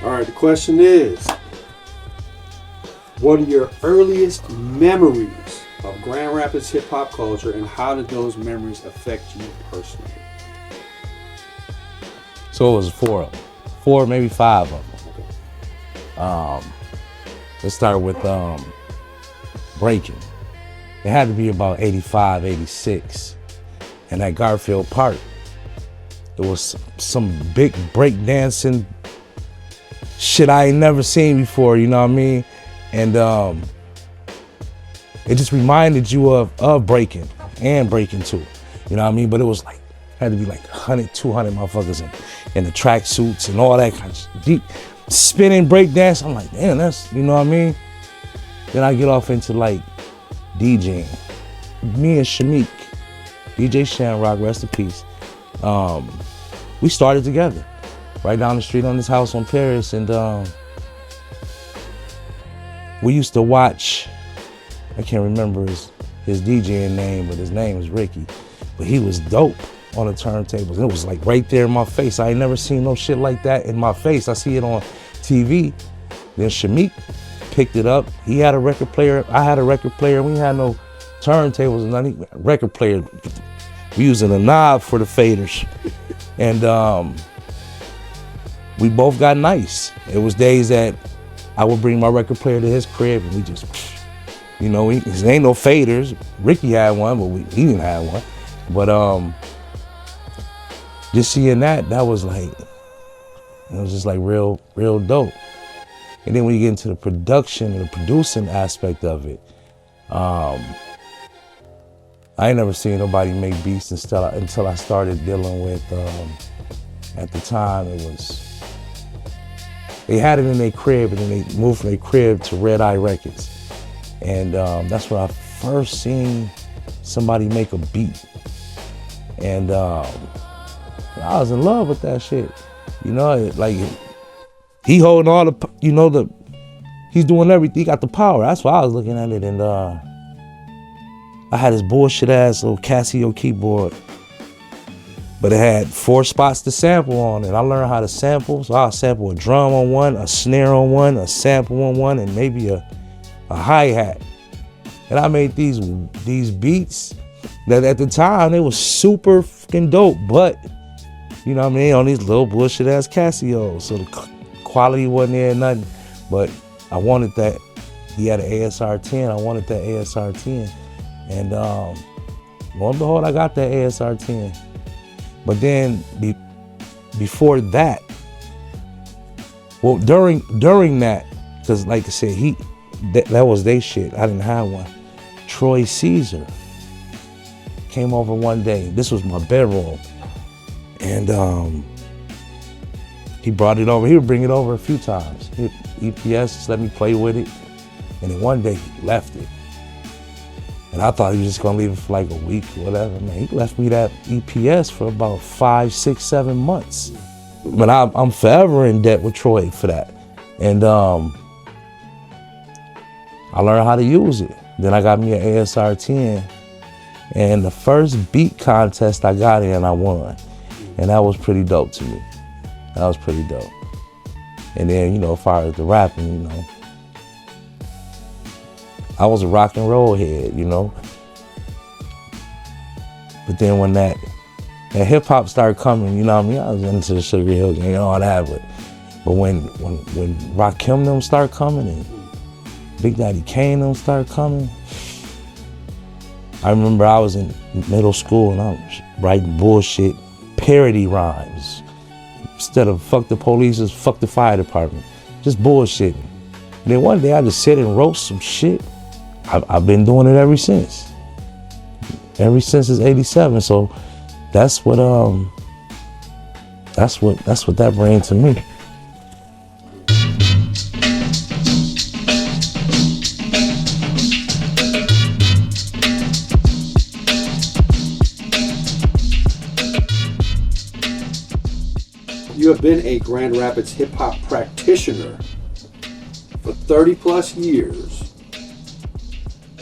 All right, the question is, what are your earliest memories of Grand Rapids hip hop culture, and how did those memories affect you personally? So it was four, maybe five of them. Let's start with breaking. It had to be about 85, 86. And at Garfield Park, there was some big breakdancing shit I ain't never seen before, you know what I mean? And it just reminded you of breaking and breaking too, you know what I mean? But it was like, had to be like 100, 200 motherfuckers in the track suits and all that kind of deep spinning breakdance. I'm like, damn, that's, you know what I mean? Then I get off into like DJing. Me and Shamik, DJ Shamrock, rest in peace. We started together right down the street on this house on Paris, and we used to watch, I can't remember his DJing name, but his name is Ricky. But he was dope on the turntables. It was like right there in my face. I ain't never seen no shit like that in my face. I see it on TV. Then Shamik picked it up. He had a record player. I had a record player. We had no turntables and nothing. Record player. We using a knob for the faders. And we both got nice. It was days that I would bring my record player to his crib and we just, you know, there ain't no faders. Ricky had one, but he didn't have one. But just seeing that was like, it was just like real dope. And then when you get into the production and the producing aspect of it, I ain't never seen nobody make beats until I started dealing with, at the time it was, they had it in their crib and then they moved from their crib to Red Eye Records. And that's when I first seen somebody make a beat. And I was in love with that shit. You know, like he holding all the, you know, he's doing everything, he got the power. That's why I was looking at it. And I had this bullshit ass little Casio keyboard, but it had 4 spots to sample on it. I learned how to sample, so I'll sample a drum on one, a snare on one, a sample on one, and maybe a hi-hat. And I made these beats that at the time, they was super fucking dope, but, you know what I mean, on these little bullshit ass Casios, so the quality wasn't there, nothing. But I wanted that, he had an ASR 10, I wanted that ASR 10. And lo and behold, I got that ASR 10. But then before that, well, during that, because like I said, that was their shit. I didn't have one. Troy Caesar came over one day. This was my bedroom. And he brought it over. He would bring it over a few times. EPS, just let me play with it. And then one day he left it. And I thought he was just gonna leave it for like a week or whatever. Man, he left me that EPS for about 5, 6, 7 months. But I'm forever in debt with Troy for that. And I learned how to use it. Then I got me an ASR 10. And the first beat contest I got in, I won. And that was pretty dope to me. That was pretty dope. And then, you know, as far as the rapping, you know, I was a rock and roll head, you know. But then when that hip hop started coming, you know what I mean? I was into the Sugar Hill Gang and all that, but when Rakim them started coming and Big Daddy Kane them started coming, I remember I was in middle school and I was writing bullshit parody rhymes. Instead of fuck the police, just fuck the fire department. Just bullshitting. And then one day I just sit and wrote some shit. I've been doing it ever since. Ever since it's 87. So that's what that brings to me. You have been a Grand Rapids hip hop practitioner for 30 plus years.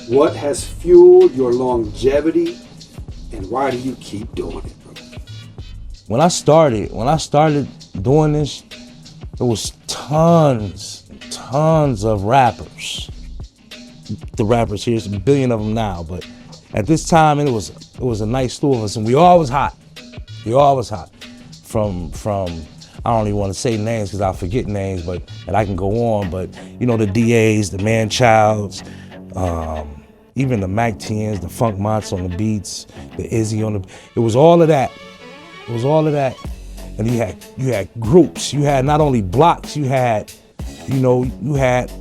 What has fueled your longevity and why do you keep doing it, bro? When I started doing this, it was tons of rappers. The rappers here, there's a billion of them now, but at this time it was a nice slew of us, and we all was hot. We all was hot. From I don't even want to say names because I'll forget names, and I can go on, but you know, the DAs, the Man Childs, even the Mac 10s, the Funk Mots on the beats, the Izzy on the, it was all of that. It was all of that. And you had groups. You had not only blocks, you had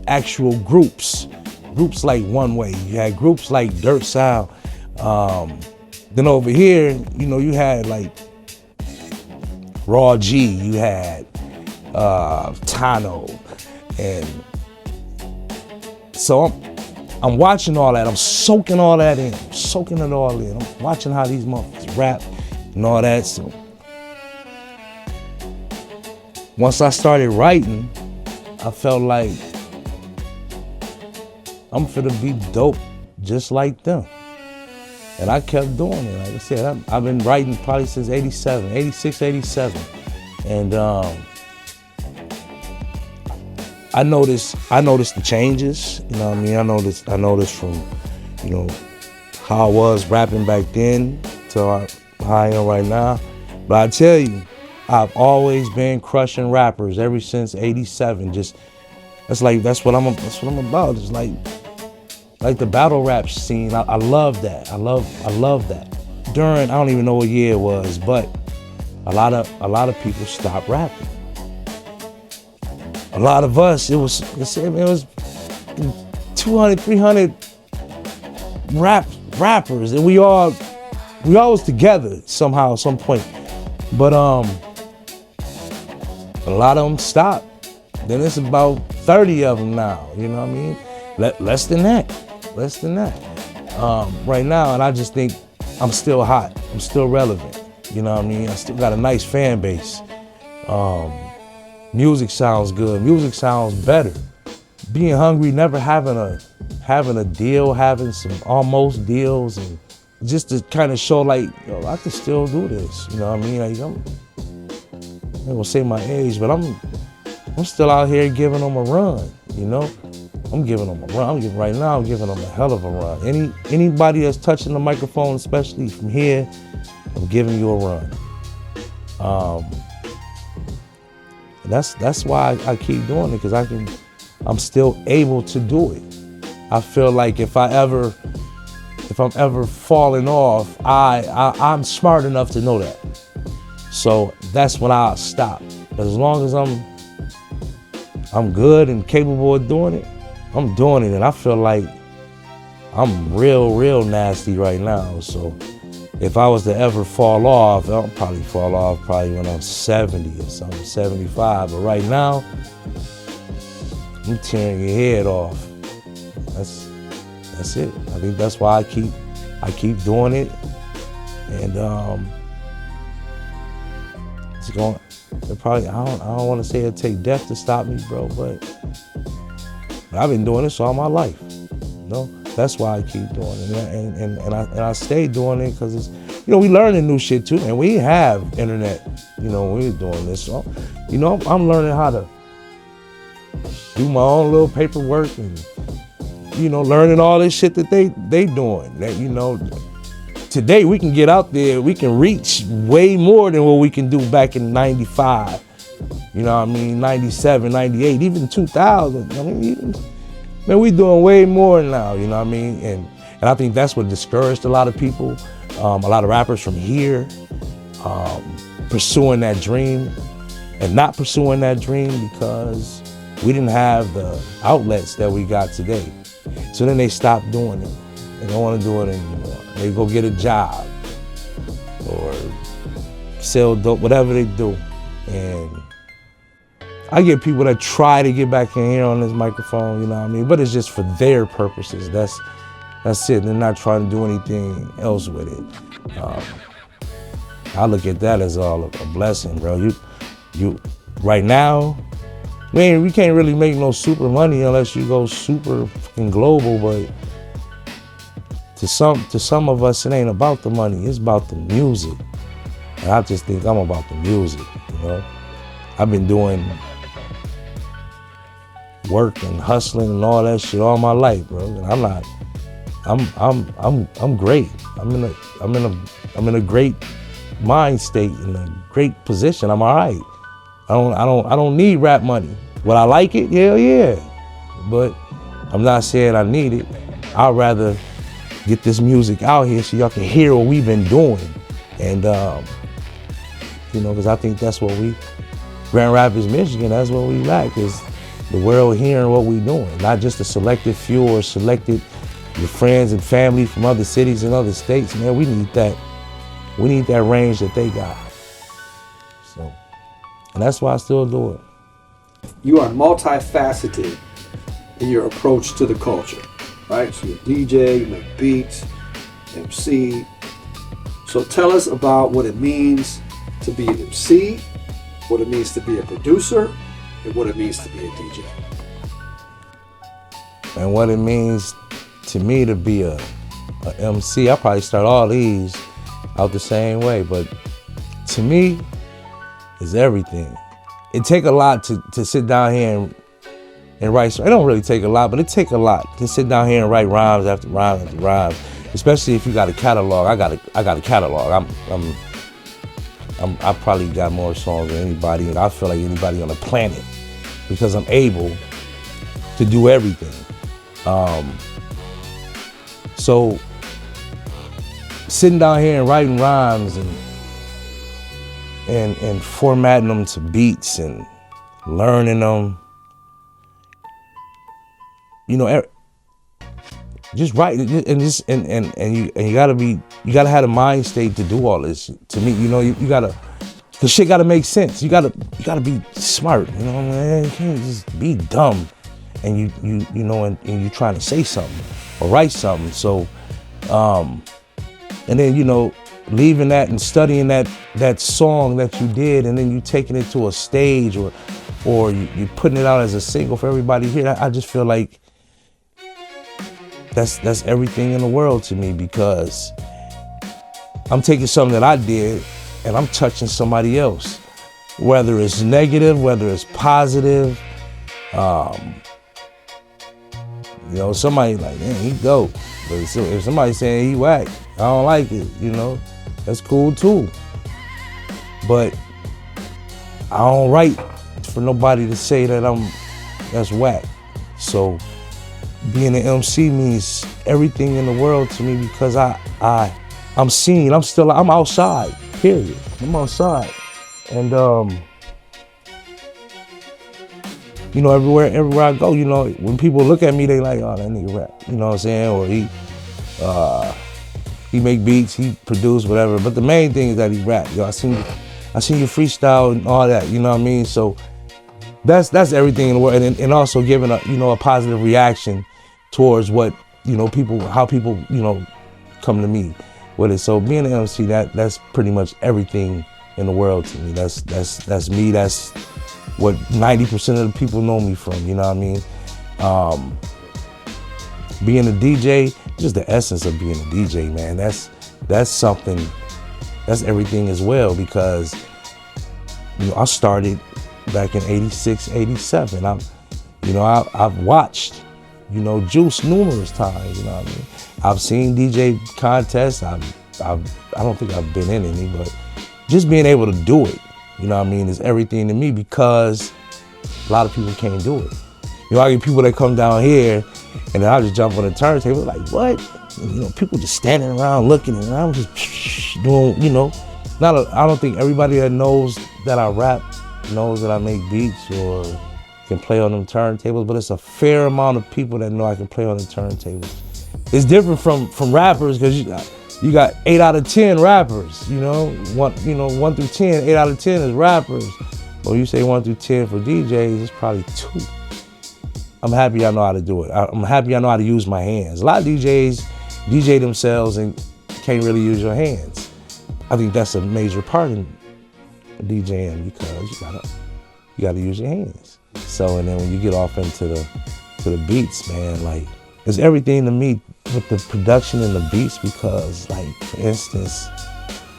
actual groups. Groups like One Way. You had groups like Dirt Sound. Then over here, you know, you had like Raw G, you had Tano. And so I'm watching all that. I'm soaking all that in. I'm soaking it all in. I'm watching how these motherfuckers rap and all that. So once I started writing, I felt like I'm finna be dope just like them. And I kept doing it. Like I said, I've been writing probably since 87, 86, 87. And I noticed the changes, you know what I mean? I noticed from, you know, how I was rapping back then to how I am right now. But I tell you, I've always been crushing rappers ever since 87. Just that's what I'm about. It's like the battle rap scene. I love that. I love that. During, I don't even know what year it was, but a lot of people stopped rapping. A lot of us, it was 200, 300 rappers, and we all was together somehow at some point. But a lot of them stopped. Then it's about 30 of them now, you know what I mean? Less than that. Right now, and I just think I'm still hot. I'm still relevant, you know what I mean? I still got a nice fan base. Music sounds good. Music sounds better. Being hungry, never having a deal, having some almost deals, and just to kind of show like, yo, I can still do this. You know what I mean? Like, I'm not gonna say my age, but I'm still out here giving them a run. You know, I'm giving them a run. Right now, I'm giving them a hell of a run. Anybody that's touching the microphone, especially from here, I'm giving you a run. That's why I keep doing it, because I'm still able to do it. I feel like if I'm ever falling off, I'm smart enough to know that. So that's when I'll stop. But as long as I'm good and capable of doing it, I'm doing it. And I feel like I'm real nasty right now. So if I was to ever fall off, I'll probably fall off when I'm 70 or something, 75. But right now, I'm tearing your head off. That's it. I think that's why I keep doing it. And it's going. It probably, I don't want to say it'll take death to stop me, bro, but I've been doing this all my life. You know, that's why I keep doing it, and I stay doing it because it's, you know, we learning new shit too, and we have internet. You know, when we're doing this, so, you know, I'm learning how to do my own little paperwork, and you know, learning all this shit that they doing. That, you know, today we can get out there, we can reach way more than what we can do back in 95. You know what I mean? 97, 98, even 2000. I mean, man, we doing way more now, you know what I mean? And I think that's what discouraged a lot of people, a lot of rappers from here, pursuing that dream and not pursuing that dream because we didn't have the outlets that we got today. So then they stopped doing it. They don't want to do it anymore. They go get a job or sell dope, whatever they do. And I get people that try to get back in here on this microphone, you know what I mean? But it's just for their purposes. That's it. They're not trying to do anything else with it. I look at that as all a blessing, bro. You right now, man, we can't really make no super money unless you go super fucking global, but to some of us, it ain't about the money, it's about the music. And I just think I'm about the music, you know? I've been doing work and hustling and all that shit all my life, bro. And I'm great. I'm in a great mind state, in a great position. I'm all right. I don't need rap money. Would I like it? Hell yeah. But I'm not saying I need it. I'd rather get this music out here so y'all can hear what we've been doing. And, because I think that's what Grand Rapids, Michigan, that's what we lack, is the world hearing what we doing. Not just a selected few or selected your friends and family from other cities and other states. Man, we need that. We need that range that they got. So, and that's why I still do it. You are multifaceted in your approach to the culture, right? So you're a DJ, you make beats, MC. So tell us about what it means to be an MC, what it means to be a producer, and what it means to be a DJ. And what it means to me to be a MC, I probably start all these out the same way, but to me, it's everything. It take a lot to sit down here and write. It don't really take a lot, but it take a lot to sit down here and write rhymes after rhymes after rhymes. Especially if you got a catalog. I got a catalog. I probably got more songs than anybody, and I feel like anybody on the planet, because I'm able to do everything. So sitting down here and writing rhymes and formatting them to beats and learning them, just writing and you gotta have the mind state to do all this. To me, you gotta, the shit gotta make sense. You gotta be smart. You can't just be dumb and you trying to say something or write something. So, and then leaving that and studying that song that you did, and then you taking it to a stage or you putting it out as a single for everybody to hear. I just feel like that's everything in the world to me, because I'm taking something that I did and I'm touching somebody else, whether it's negative, whether it's positive. Somebody like, man, he dope. But if somebody's saying he whack, I don't like it, that's cool too. But I don't write for nobody to say that that's whack. So being an MC means everything in the world to me, because I'm seen, I'm outside, period. I'm outside. And everywhere I go, when people look at me, they like, oh, that nigga rap, you know what I'm saying? Or he make beats, he produce, whatever. But the main thing is that he rap. I seen you freestyle and all that, you know what I mean? So that's everything in the world. And also giving a positive reaction towards what, how people, come to me with it. So being an MC, that's pretty much everything in the world to me. That's me. That's what 90% of the people know me from, you know what I mean? Being a DJ, just the essence of being a DJ, man. That's something, that's everything as well, because I started back in 86, 87. I've watched, Juice numerous times, you know what I mean? I've seen DJ contests. I don't think I've been in any, but just being able to do it, you know what I mean, is everything to me, because a lot of people can't do it. I get people that come down here and then I just jump on the turntable like, what? And, people just standing around looking, and I'm just doing, I don't think everybody that knows that I rap knows that I make beats or can play on them turntables, but it's a fair amount of people that know I can play on the turntables. It's different from rappers, because you got 8 out of 10 rappers, 1 through 10, 8 out of 10 is rappers. But when you say 1 through 10 for DJs, it's probably 2. I'm happy I know how to do it. I'm happy I know how to use my hands. A lot of DJs DJ themselves and can't really use your hands. I think that's a major part in DJing, because you gotta use your hands. So, and then when you get off into the beats, man, like, it's everything to me with the production and the beats, because, like, for instance,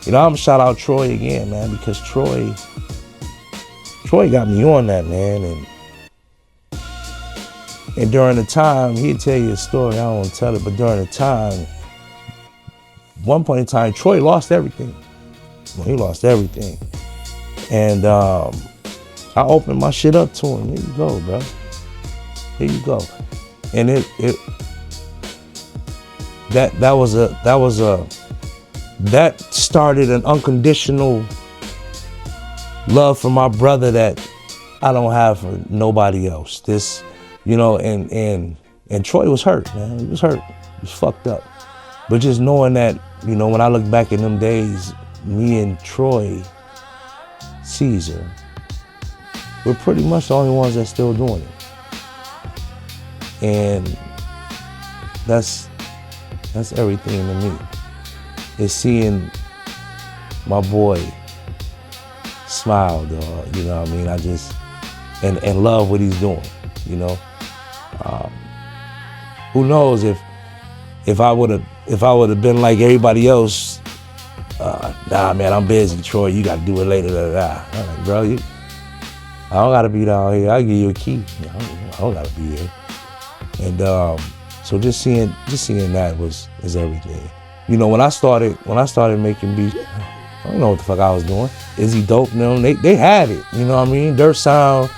I'm gonna shout out Troy again, man, because Troy got me on that, man, and And during the time, he'd tell you a story, I don't want to tell it, but during the time, one point in time, Troy lost everything. Well, he lost everything. And I opened my shit up to him. Here you go, bro. Here you go. And that started an unconditional love for my brother that I don't have for nobody else. This, you know, and Troy was hurt, man. He was hurt. He was fucked up. But just knowing that, you know, when I look back in them days, me and Troy, Caesar, we're pretty much the only ones that's still doing it. And that's everything to me. Is seeing my boy smile, dog. You know what I mean? I just and love what he's doing. You know, who knows if I would have been like everybody else. Nah, man, I'm busy, Troy. You got to do it later. I'm like, bro, I don't got to be down here. I'll give you a key. I don't got to be here. And so just seeing that is everything. You know, when I started making beats, I don't know what the fuck I was doing. Izzy Dope and them, they had it. You know what I mean? Dirt Sound,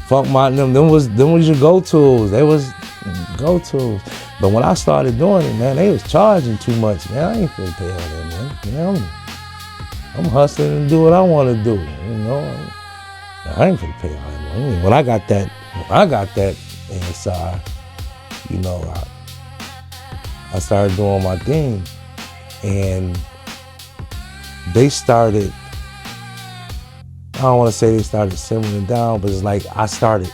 Funk Mountain, them was your go-tos. They was go-tos. But when I started doing it, man, they was charging too much, man. I ain't finna pay all that, man. You know, I'm hustling and do what I want to do. You know, I ain't finna pay all that money. When I got that inside, you know, I started doing my thing, and they started. I don't want to say they started simmering down, but it's like I started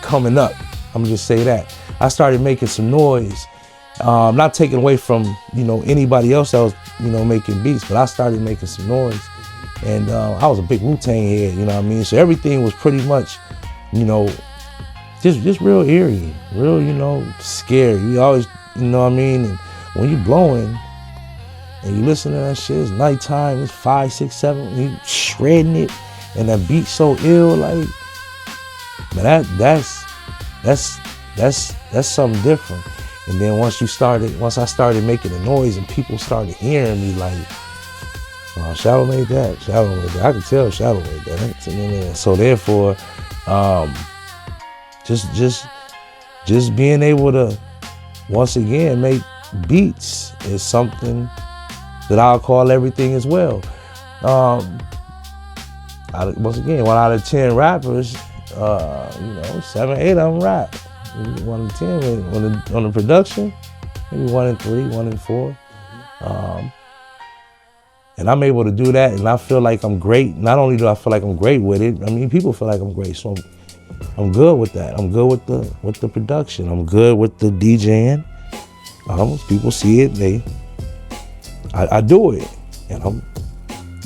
coming up. I'm gonna just say that. I started making some noise. Not taking away from, you know, anybody else that was, you know, making beats, but I started making some noise. And I was a big Wu-Tang head, you know what I mean? So everything was pretty much, you know, just real eerie, real, you know, scary. You always, you know what I mean? And when you blowing and you listen to that shit, it's nighttime, it's 5, 6, 7, you shredding it, and that beat so ill, like, man, that's something different. And then once I started making the noise and people started hearing me, like, oh, Shadow made that. I could tell Shadow made that. So therefore, just being able to once again make beats is something that I'll call everything as well. Once again, 1 out of 10 rappers, you know, 7, 8 of them rap. 1 in 10 on the production, maybe 1 in 3, 1 in 4. And I'm able to do that, and I feel like I'm great. Not only do I feel like I'm great with it, I mean, people feel like I'm great, so I'm good with that. I'm good with the production. I'm good with the DJing. People see it, I do it, and I'm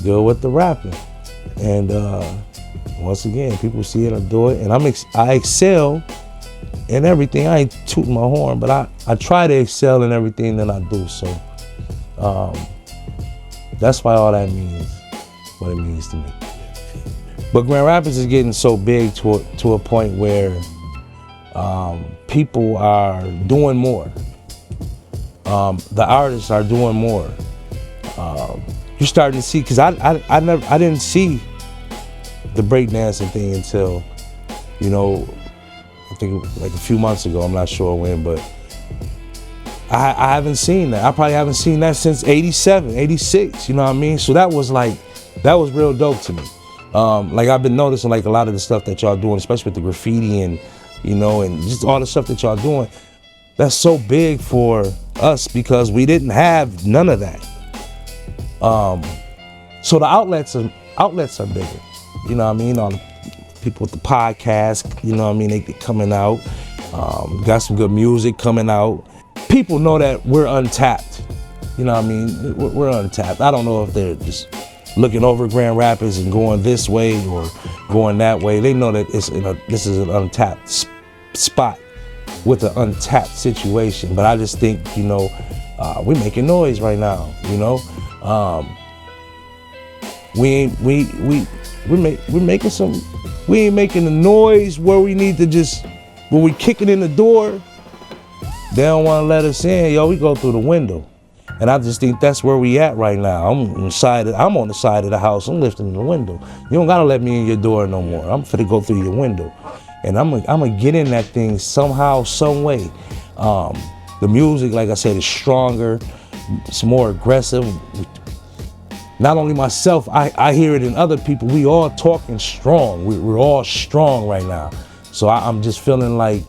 good with the rapping. And once again, people see it, I do it, and I excel in everything. I ain't tooting my horn, but I try to excel in everything that I do. So that's why all that means what it means to me. But Grand Rapids is getting so big to a point where people are doing more. The artists are doing more. You're starting to see, because I didn't see the breakdancing thing until, you know, I think like a few months ago. I'm not sure when, but I haven't seen that. I probably haven't seen that since 87, 86, you know what I mean? So that was real dope to me. Like I've been noticing like a lot of the stuff that y'all doing, especially with the graffiti and, you know, and just all the stuff that y'all doing, that's so big for us because we didn't have none of that. So the outlets are bigger, you know what I mean? All the people with the podcast, you know what I mean? They coming out, got some good music coming out. People know that we're untapped, you know what I mean? We're untapped. I don't know if they're just looking over Grand Rapids and going this way or going that way. They know that this is an untapped spot with an untapped situation. But I just think, you know, we're making noise right now, you know? We ain't making the noise where we need to just when we kicking in the door, they don't want to let us in. Yo, we go through the window. And I just think that's where we at right now. I'm on the side of the house. I'm lifting the window. You don't gotta let me in your door no more. I'm finna go through your window. And I'm gonna get in that thing somehow, some way. The music, like I said, is stronger. It's more aggressive. Not only myself, I hear it in other people. We all talking strong. We're all strong right now. So I'm just feeling like,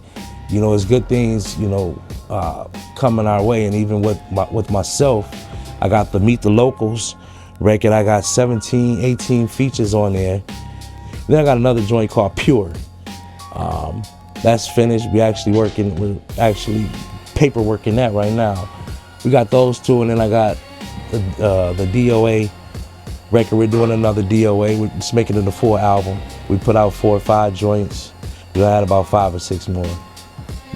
you know, it's good things, you know, coming our way. And even with myself, I got the Meet the Locals record. I got 17, 18 features on there. Then I got another joint called Pure. That's finished. We're actually paperworking that right now. We got those two, and then I got the DOA record. We're doing another DOA. We're just making it a full album. We put out 4 or 5 joints. We had about 5 or 6 more.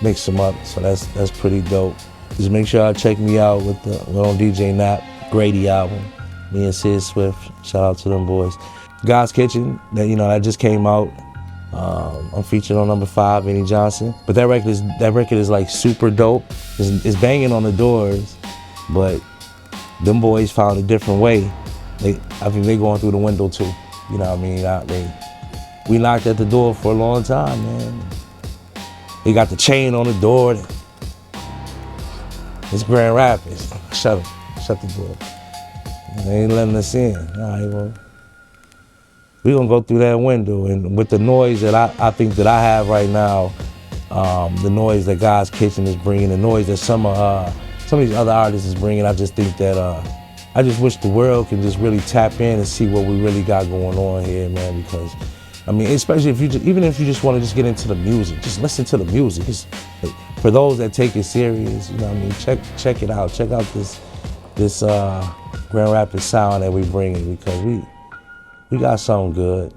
Mix them up, so that's pretty dope. Just make sure y'all check me out with on DJ Nap, Grady album. Me and Sid Swift, shout out to them boys. God's Kitchen, that just came out. I'm featured on number 5, Vinnie Johnson. But that record is like super dope. It's banging on the doors, but them boys found a different way. I think they going through the window too. You know what I mean? We knocked at the door for a long time, man. They got the chain on the door. It's Grand Rapids. Shut the door. They ain't letting us in. All right, well, we gonna go through that window, and with the noise that I think that I have right now, the noise that God's Kitchen is bringing, the noise that some of these other artists is bringing, I just think that I just wish the world could just really tap in and see what we really got going on here, man. Because I mean, especially even if you just want to just get into the music, just listen to the music. For those that take it serious, you know what I mean, check it out. Check out this Grand Rapids sound that we bringing, because we got something good.